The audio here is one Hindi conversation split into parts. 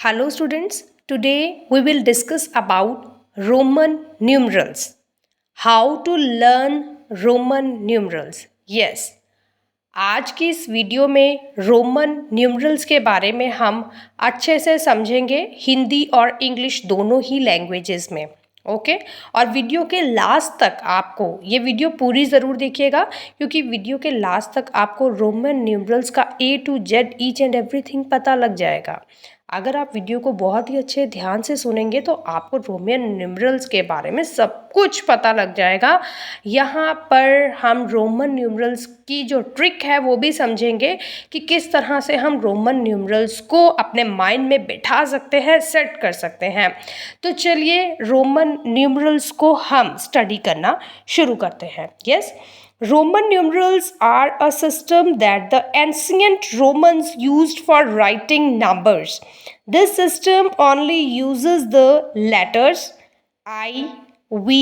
Hello students, today we will discuss about Roman numerals. How to learn Roman numerals. Yes, आज की इस वीडियो में रोमन न्यूमरल्स के बारे में हम अच्छे से समझेंगे हिंदी और इंग्लिश दोनों ही लैंग्वेजेस में। ओके और वीडियो के लास्ट तक आपको ये वीडियो पूरी ज़रूर देखिएगा क्योंकि वीडियो के लास्ट तक आपको रोमन न्यूमरल्स का A to Z each and everything पता लग जाएगा। अगर आप वीडियो को बहुत ही अच्छे ध्यान से सुनेंगे तो आपको रोमन न्यूमरल्स के बारे में सब कुछ पता लग जाएगा। यहाँ पर हम रोमन न्यूमरल्स की जो ट्रिक है वो भी समझेंगे कि किस तरह से हम रोमन न्यूमरल्स को अपने माइंड में बिठा सकते हैं, सेट कर सकते हैं। तो चलिए रोमन न्यूमरल्स को हम स्टडी करना शुरू करते हैं। Yes, Roman numerals are a system that the ancient Romans used for writing numbers. This system only uses the letters I, V,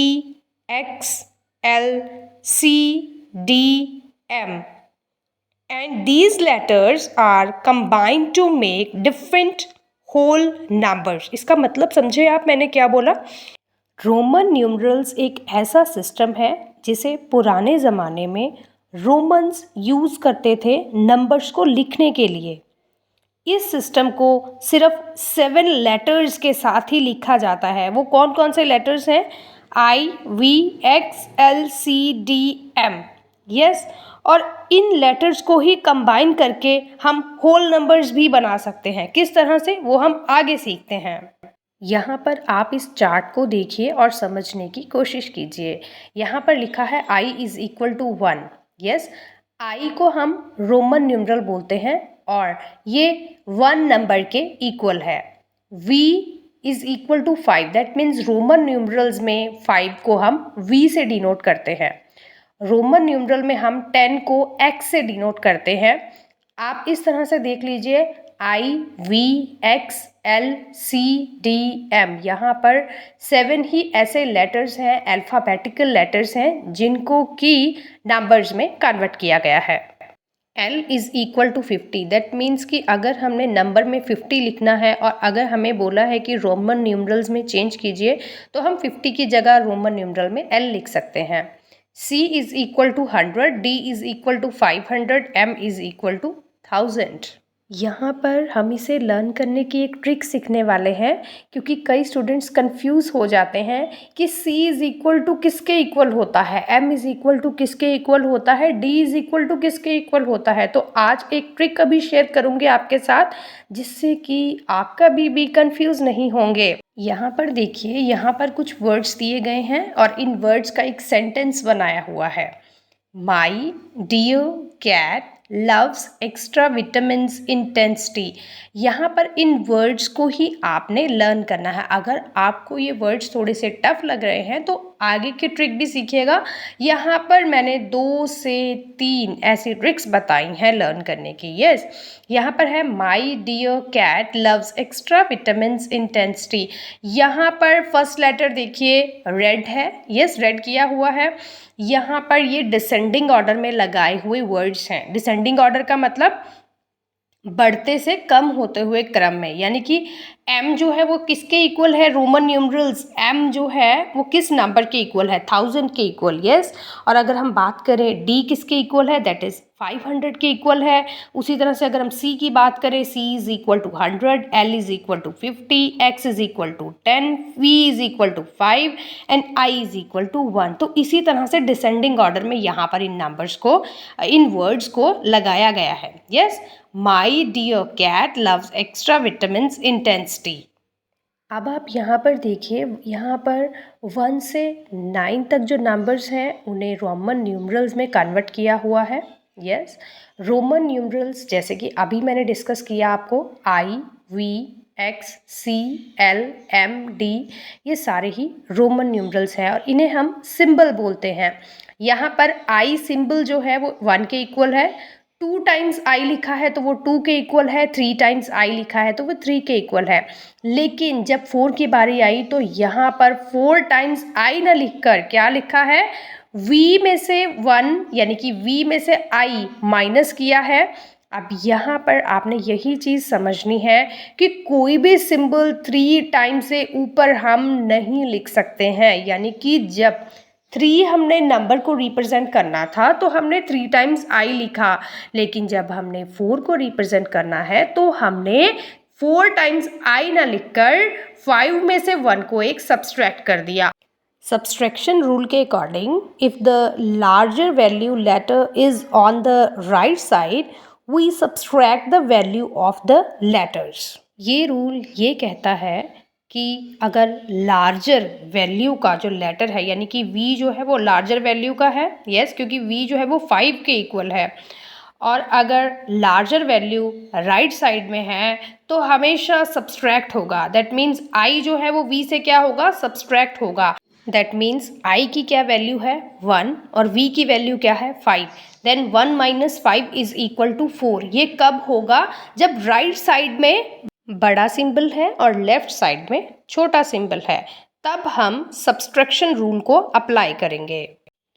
X, L, C, D, M. And these letters are combined to make different whole numbers. इसका मतलब समझे आप मैंने क्या बोला? रोमन न्यूमरल्स एक ऐसा सिस्टम है जिसे पुराने ज़माने में रोमन्स यूज़ करते थे नंबर्स को लिखने के लिए। इस सिस्टम को सिर्फ 7 लेटर्स के साथ ही लिखा जाता है। वो कौन कौन से लेटर्स हैं? I, V, X, L, C, D, M। Yes, और इन लेटर्स को ही कंबाइन करके हम होल नंबर्स भी बना सकते हैं। किस तरह से, वो हम आगे सीखते हैं। यहाँ पर आप इस चार्ट को देखिए और समझने की कोशिश कीजिए। यहाँ पर लिखा है I is equal to 1। Yes, I को हम रोमन न्यूमरल बोलते हैं और ये 1 नंबर के इक्वल है। V is equal to 5, that means Roman numerals में 5 को हम V से डिनोट करते हैं। रोमन न्यूमरल में हम 10 को X से डिनोट करते हैं। आप इस तरह से देख लीजिए I, V, X, L, C, D, M। यहाँ पर 7 ही ऐसे लेटर्स हैं, अल्फ़ाबेटिकल लेटर्स हैं जिनको की नंबर्स में कन्वर्ट किया गया है। L is equal to 50, that means कि अगर हमने नंबर में 50 लिखना है और अगर हमें बोला है कि रोमन न्यूमरल्स में चेंज कीजिए तो हम 50 की जगह रोमन न्यूमरल में L लिख सकते हैं। C is equal to 100, D is equal to 500, M is equal to 1000। यहाँ पर हम इसे लर्न करने की एक ट्रिक सीखने वाले हैं क्योंकि कई स्टूडेंट्स कंफ्यूज हो जाते हैं कि C इज़ इक्वल टू किसके इक्वल होता है, M इज़ इक्वल टू किसके इक्वल होता है, D इज़ इक्वल टू किसके इक्वल होता है। तो आज एक ट्रिक अभी शेयर करूँगी आपके साथ जिससे कि आप कभी भी कंफ्यूज नहीं होंगे। यहाँ पर देखिए, यहाँ पर कुछ वर्ड्स दिए गए हैं और इन वर्ड्स का एक सेंटेंस बनाया हुआ है। My dear cat loves extra vitamins intensity. यहाँ पर इन वर्ड्स को ही आपने लर्न करना है। अगर आपको ये वर्ड्स थोड़े से टफ लग रहे हैं तो आगे की ट्रिक भी सीखिएगा। यहाँ पर मैंने 2 से 3 ऐसी ट्रिक्स बताई हैं लर्न करने की। यस, यहाँ पर है my dear cat loves extra vitamins intensity. यहाँ पर फर्स्ट लेटर देखिए रेड है। यस, रेड किया हुआ है। यहाँ पर ये डिसेंडिंग ऑर्डर में लगाए हुए वर्ड्स हैं। डिसेंडिंग ऑर्डर का मतलब बढ़ते से कम होते हुए क्रम में, यानी कि m जो है वो किसके इक्वल है? रोमन न्यूमरल्स m जो है वो किस नंबर के इक्वल है? 1000 के इक्वल। यस, और अगर हम बात करें d किसके इक्वल है? दैट इज़ 500 के इक्वल है। उसी तरह से अगर हम c की बात करें, c is equal to 100, l is equal to 50, x is equal to 10, v is equal to 5 and i is equal to 1। तो इसी तरह से डिसेंडिंग ऑर्डर में यहाँ पर इन नंबर्स को, इन वर्ड्स को लगाया गया है। Yes, my dear cat loves extra vitamins intensity. अब आप यहाँ पर देखिए, यहाँ पर 1 से 9 तक जो नंबर्स हैं उन्हें रोमन न्यूमरल्स में कन्वर्ट किया हुआ है। यस, रोमन न्यूमरल्स जैसे कि अभी मैंने डिस्कस किया आपको, I, V, X, C, L, M, D, ये सारे ही रोमन न्यूमरल्स हैं और इन्हें हम सिंबल बोलते हैं। यहाँ पर I सिंबल जो है वो 1 के इक्वल है। 2 टाइम्स I लिखा है तो वो 2 के इक्वल है। 3 टाइम्स I लिखा है तो वो 3 के इक्वल है। लेकिन जब 4 की बारी आई तो यहाँ पर 4 टाइम्स I ना लिखकर क्या लिखा है? V में से 1 यानी कि V में से I माइनस किया है अब यहाँ पर आपने यही चीज़ समझनी है कि कोई भी सिंबल 3 टाइम से ऊपर हम नहीं लिख सकते हैं, यानी कि जब 3 हमने नंबर को रिप्रेजेंट करना था तो हमने 3 टाइम्स आई लिखा, लेकिन जब हमने 4 को रिप्रेजेंट करना है तो हमने 4 टाइम्स आई ना लिखकर 5 में से 1 को एक सब्सट्रैक्ट कर दिया। Subtraction rule के according, if the larger value letter is on the right side, we subtract the value of the letters. ये रूल ये कहता है कि अगर लार्जर वैल्यू का जो लेटर है, यानी कि v जो है वो लार्जर वैल्यू का है, यस, क्योंकि v जो है वो 5 के इक्वल है, और अगर लार्जर वैल्यू राइट साइड में है तो हमेशा सब्सट्रैक्ट होगा। दैट मीन्स i जो है वो v से क्या होगा, सब्सट्रैक्ट होगा। दैट मीन्स i की क्या वैल्यू है 1 और v की वैल्यू क्या है 5। Then 1 minus 5 is equal to 4। ये कब होगा, जब राइट साइड में बड़ा सिंबल है और लेफ्ट साइड में छोटा सिंबल है, तब हम सब्सट्रैक्शन रूल को अप्लाई करेंगे।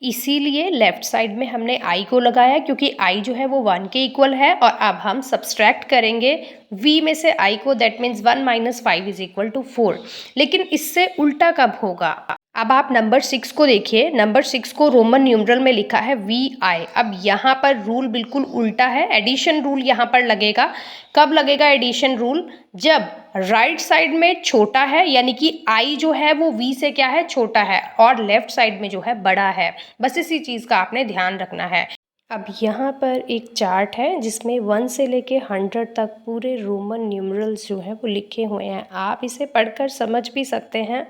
इसीलिए लेफ्ट साइड में हमने i को लगाया, क्योंकि i जो है वो 1 के इक्वल है, और अब हम सब्सट्रैक्ट करेंगे v में से i को। That means 1 minus 5 is equal to 4। लेकिन इससे उल्टा कब होगा, अब आप नंबर 6 को देखिए। नंबर 6 को रोमन न्यूमरल में लिखा है VI। अब यहाँ पर रूल बिल्कुल उल्टा है, एडिशन रूल यहाँ पर लगेगा। कब लगेगा एडिशन रूल, जब राइट साइड में छोटा है, यानी कि I जो है वो V से क्या है, छोटा है, और लेफ्ट साइड में जो है बड़ा है। बस इसी चीज़ का आपने ध्यान रखना है। अब यहाँ पर एक चार्ट है जिसमें 1 से लेके 100 तक पूरे रोमन न्यूमरल्स जो हैं वो लिखे हुए हैं। आप इसे पढ़कर समझ भी सकते हैं।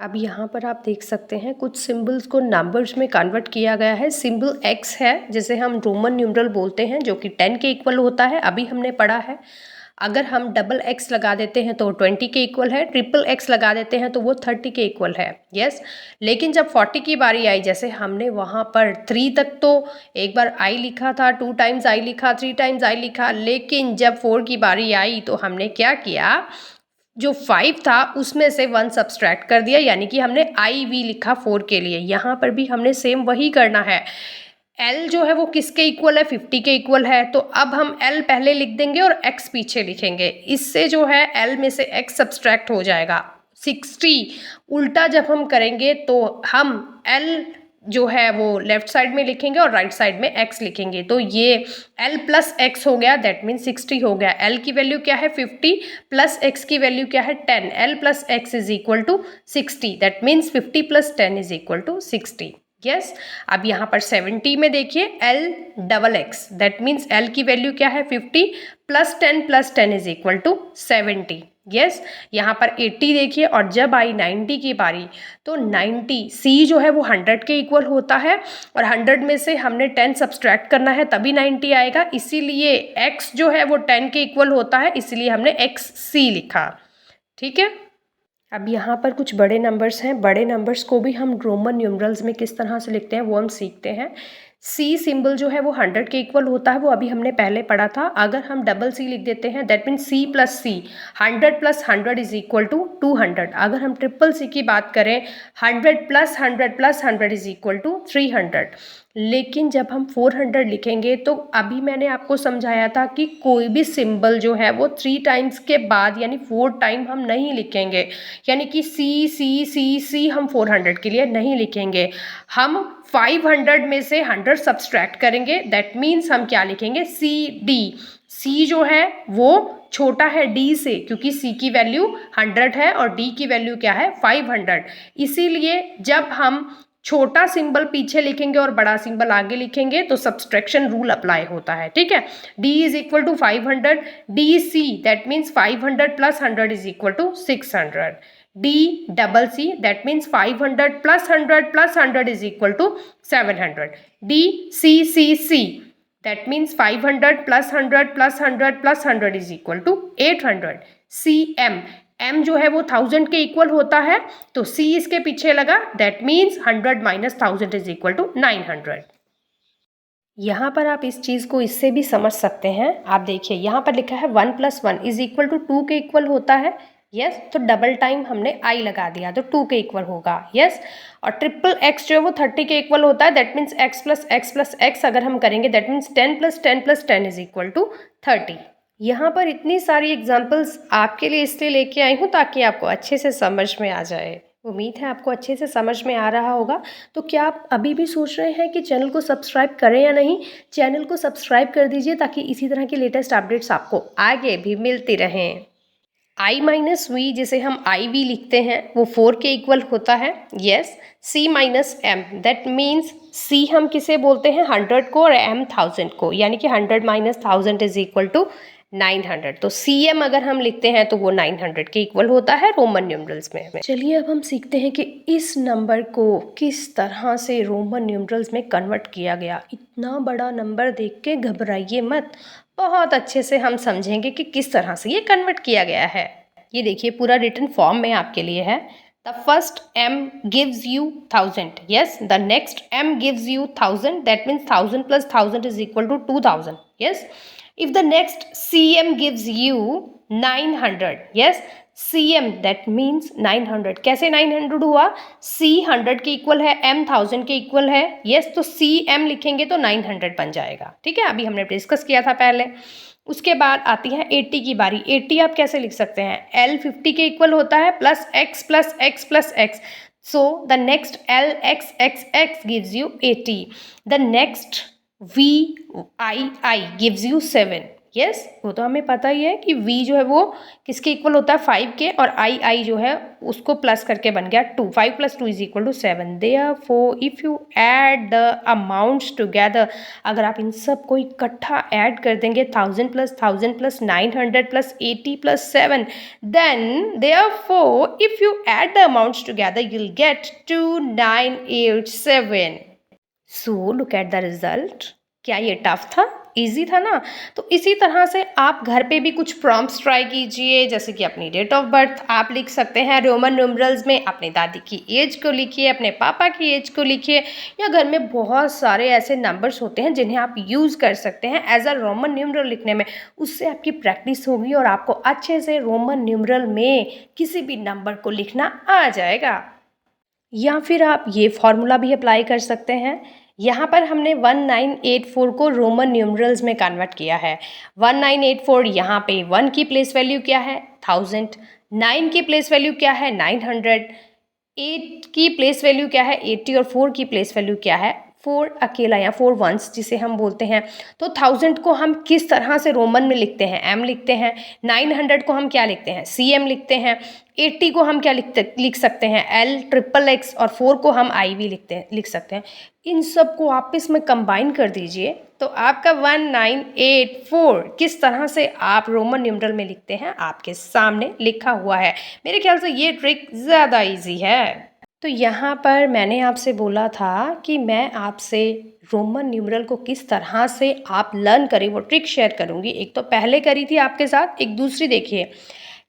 अब यहाँ पर आप देख सकते हैं कुछ सिंबल्स को नंबर्स में कन्वर्ट किया गया है। सिंबल x है, जिसे हम रोमन न्यूमरल बोलते हैं, जो कि 10 के इक्वल होता है, अभी हमने पढ़ा है। अगर हम डबल x लगा देते हैं तो 20 के इक्वल है, ट्रिपल x लगा देते हैं तो वो 30 के इक्वल है, यस। लेकिन जब 40 की बारी आई, जैसे हमने वहाँ पर 3 तक तो एक बार i लिखा था, 2 टाइम्स i लिखा, 3 टाइम्स i लिखा, लेकिन जब 4 की बारी आई तो हमने क्या किया, जो 5 था उसमें से 1 सब्सट्रैक्ट कर दिया, यानी कि हमने IV लिखा 4 के लिए। यहाँ पर भी हमने सेम वही करना है। L जो है वो किसके इक्वल है, 50 के इक्वल है, तो अब हम L पहले लिख देंगे और X पीछे लिखेंगे। इससे जो है L में से X सब्सट्रैक्ट हो जाएगा। 60 उल्टा जब हम करेंगे तो हम L जो है वो लेफ्ट साइड में लिखेंगे और राइट साइड में x लिखेंगे, तो ये l प्लस x हो गया, दैट मीन्स 60 हो गया। l की वैल्यू क्या है 50 प्लस x की वैल्यू क्या है 10, l plus x is equal to 60, that means 50 plus 10 is equal to 60, yes. अब यहाँ पर 70 में देखिए l double x, that means l की वैल्यू क्या है 50 plus 10 is equal to 70, yes. यहाँ पर 80 देखिए, और जब आई 90 की बारी तो 90 c जो है वो 100 के इक्वल होता है, और 100 में से हमने 10 सब्सट्रैक्ट करना है तभी 90 आएगा, इसीलिए x जो है वो 10 के इक्वल होता है, इसलिए हमने xc लिखा, ठीक है। अब यहाँ पर कुछ बड़े नंबर्स हैं। बड़े नंबर्स को भी हम रोमन न्यूमरल्स में किस तरह से लिखते हैं वो हम सीखते हैं। C सिंबल जो है वो 100 के इक्वल होता है, वो अभी हमने पहले पढ़ा था। अगर हम डबल C लिख देते हैं, that means C plus C, 100 plus 100 is equal to 200। अगर हम ट्रिपल C की बात करें, 100 plus 100 plus 100 is equal to 300। लेकिन जब हम 400 लिखेंगे तो अभी मैंने आपको समझाया था कि कोई भी सिंबल जो है वो 3 टाइम्स के बाद यानी 4 टाइम हम नहीं लिखेंगे, यानी कि C हम 400 के लिए नहीं लिखेंगे। हम 500 में से 100 सब्सट्रैक्ट करेंगे, दैट मीन्स हम क्या लिखेंगे CD। C जो है वो छोटा है D से, क्योंकि C की वैल्यू 100 है और D की वैल्यू क्या है 500। इसीलिए जब हम छोटा सिंबल पीछे लिखेंगे और बड़ा सिंबल आगे लिखेंगे तो सब्सट्रैक्शन रूल अप्लाई होता है, ठीक है। D is equal to 500, DC that means 500 plus 100 is equal to 600, D double C that means 500 plus 100 plus 100 is equal to 700, DCCC that means 500 plus 100 plus 100 plus 100 is equal to 800, CM M जो है वो 1000 के इक्वल होता है, तो C इसके पीछे लगा, that means 100 minus 1000 is equal to 900। यहाँ पर आप इस चीज़ को इससे भी समझ सकते हैं। आप देखिए यहाँ पर लिखा है 1 प्लस 1 इज इक्वल टू 2 के इक्वल होता है, यस तो डबल टाइम हमने आई लगा दिया तो 2 के इक्वल होगा। यस और ट्रिपल एक्स जो है वो 30 के इक्वल होता है, that means x plus x अगर हम करेंगे that means 10 + 10 is equal to 30। यहाँ पर इतनी सारी एग्जाम्पल्स आपके लिए इसलिए लेके आई हूँ ताकि आपको अच्छे से समझ में आ जाए। उम्मीद है आपको अच्छे से समझ में आ रहा होगा। तो क्या आप अभी भी सोच रहे हैं कि चैनल को सब्सक्राइब करें या नहीं? चैनल को सब्सक्राइब कर दीजिए ताकि इसी तरह की लेटेस्ट अपडेट्स आपको आगे भी मिलती रहें। I माइनस वी जिसे हम आई वी लिखते हैं वो 4 के इक्वल होता है। Yes C minus M that means C हम किसे बोलते हैं 100 को और M 1000 को, यानी कि 100 माइनस 1000 इज इक्वल टू 900। तो CM अगर हम लिखते हैं तो वो 900 के इक्वल होता है रोमन न्यूमरल्स में। चलिए अब हम सीखते हैं कि इस नंबर को किस तरह से रोमन न्यूमरल्स में कन्वर्ट किया गया। इतना बड़ा नंबर देख के घबराइए मत, बहुत अच्छे से हम समझेंगे कि किस तरह से ये कन्वर्ट किया गया है। ये देखिए पूरा रिटन फॉर्म में आपके लिए है। The first m gives you 1000, yes the next m gives you 1000, that means 1000 plus 1000 is equal to 2000. Yes, if the next cm gives you 900, yes cm that means 900, कैसे 900 हुआ? c 100 के इक्वल है, m 1000 के इक्वल है। yes तो cm लिखेंगे तो 900 बन जाएगा। ठीक है, अभी हमने डिस्कस किया था पहले। उसके बाद आती है 80 की बारी। 80 आप कैसे लिख सकते हैं? L 50 के इक्वल होता है plus x plus x plus x, so the next L x x x gives you 80, the next V I gives you 7। Yes वो तो हमें पता ही है कि V जो है वो किसके इक्वल होता है 5 के, और I जो है उसको प्लस करके बन गया 2। 5 + 2 = 7। Therefore if you add the amounts together, अगर आप इन सब को इकट्ठा ऐड कर देंगे 1000 + 1000 + 900 + 80 + 7, then therefore if you add the amounts together you will get 2987। So look at the result. क्या ये टफ था? इजी था ना? तो इसी तरह से आप घर पे भी कुछ प्रॉम्प्ट्स ट्राई कीजिए, जैसे कि अपनी डेट ऑफ बर्थ आप लिख सकते हैं रोमन न्यूमरल्स में, अपनी दादी की एज को लिखिए, अपने पापा की एज को लिखिए, या घर में बहुत सारे ऐसे नंबर्स होते हैं जिन्हें आप यूज़ कर सकते हैं एज अ रोमन न्यूमरल लिखने में। उससे आपकी प्रैक्टिस होगी और आपको अच्छे से रोमन न्यूमरल में किसी भी नंबर को लिखना आ जाएगा। या फिर आप ये फॉर्मूला भी अप्लाई कर सकते हैं। यहाँ पर हमने 1984 को रोमन न्यूमरल्स में कन्वर्ट किया है। 1984 यहाँ पे 1 की प्लेस वैल्यू क्या है? 1000। 9 की प्लेस वैल्यू क्या है? 900। 8 की प्लेस वैल्यू क्या है? 80। और 4 की प्लेस वैल्यू क्या है? 4 अकेला या 4 वंस जिसे हम बोलते हैं। तो 1000 को हम किस तरह से रोमन में लिखते हैं? m लिखते हैं। 900 को हम क्या लिखते हैं? cm लिखते हैं। 80 को हम क्या लिख सकते हैं? L XXX। और 4 को हम IV लिख सकते हैं। इन सब को आपस में कंबाइन कर दीजिए तो आपका 1984 किस तरह से आप रोमन न्यूमरल में लिखते हैं आपके सामने लिखा हुआ है। मेरे ख्याल से ये ट्रिक ज़्यादा इजी है। तो यहाँ पर मैंने आपसे बोला था कि मैं आपसे रोमन न्यूमरल को किस तरह से आप लर्न करें वो ट्रिक शेयर करूँगी। एक तो पहले करी थी आपके साथ, एक दूसरी देखिए।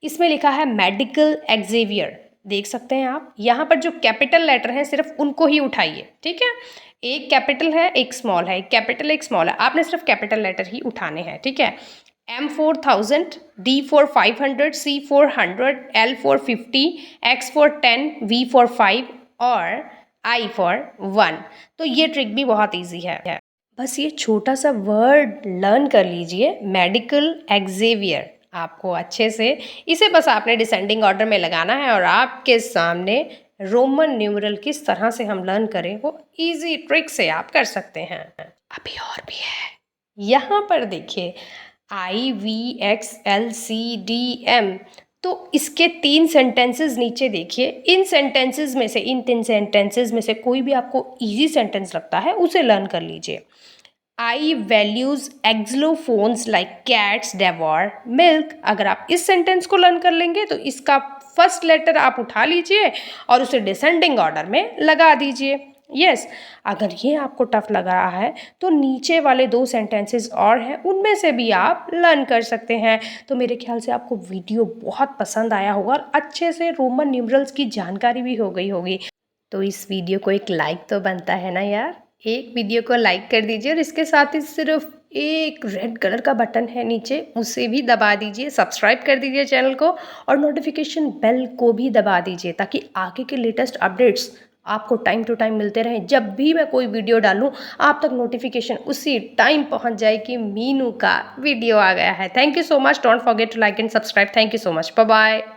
इसमें लिखा है मेडिकल एक्जेवियर, देख सकते हैं आप। यहाँ पर जो कैपिटल लेटर हैं सिर्फ उनको ही उठाइए, ठीक है। एक कैपिटल है एक स्मॉल है, एक कैपिटल एक स्मॉल है, आपने सिर्फ कैपिटल लेटर ही उठाने हैं, ठीक है। M for 1000, D for 500, C for 100, L for 50, X for 10, V for 5 और I for 1। तो ये ट्रिक भी बहुत इजी है। बस ये छोटा सा वर्ड लर्न कर लीजिए, मेडिकल एक्जेवियर। आपको अच्छे से इसे बस आपने डिसेंडिंग ऑर्डर में लगाना है और आपके सामने रोमन न्यूमरल किस तरह से हम लर्न करें वो इजी ट्रिक से आप कर सकते हैं। अभी और भी है, यहाँ पर देखिए IVXLCDM। तो इसके 3 सेंटेंसेस नीचे देखिए। इन सेंटेंसेस में से, इन 3 सेंटेंसेस में से कोई भी आपको इजी सेंटेंस लगता है उसे लर्न कर लीजिए। I values xylophones like cats devour milk। अगर आप इस सेंटेंस को लर्न कर लेंगे तो इसका फर्स्ट लेटर आप उठा लीजिए और उसे डिसेंडिंग ऑर्डर में लगा दीजिए। यस अगर ये आपको टफ लग रहा है तो नीचे वाले 2 सेंटेंसेस और हैं, उनमें से भी आप लर्न कर सकते हैं। तो मेरे ख्याल से आपको वीडियो बहुत पसंद आया होगा और अच्छे से रोमन न्यूमरल्स की जानकारी भी हो गई होगी। तो इस वीडियो को एक लाइक तो बनता है ना यार, एक वीडियो को लाइक कर दीजिए और इसके साथ ही सिर्फ एक रेड कलर का बटन है नीचे, उसे भी दबा दीजिए, सब्सक्राइब कर दीजिए चैनल को और नोटिफिकेशन बेल को भी दबा दीजिए ताकि आगे के लेटेस्ट अपडेट्स आपको टाइम टू टाइम मिलते रहें। जब भी मैं कोई वीडियो डालूं आप तक नोटिफिकेशन उसी टाइम पहुंच जाए कि मीनू का वीडियो आ गया है। Thank you so much. Don't forget to like and subscribe. Thank you so much. Bye bye.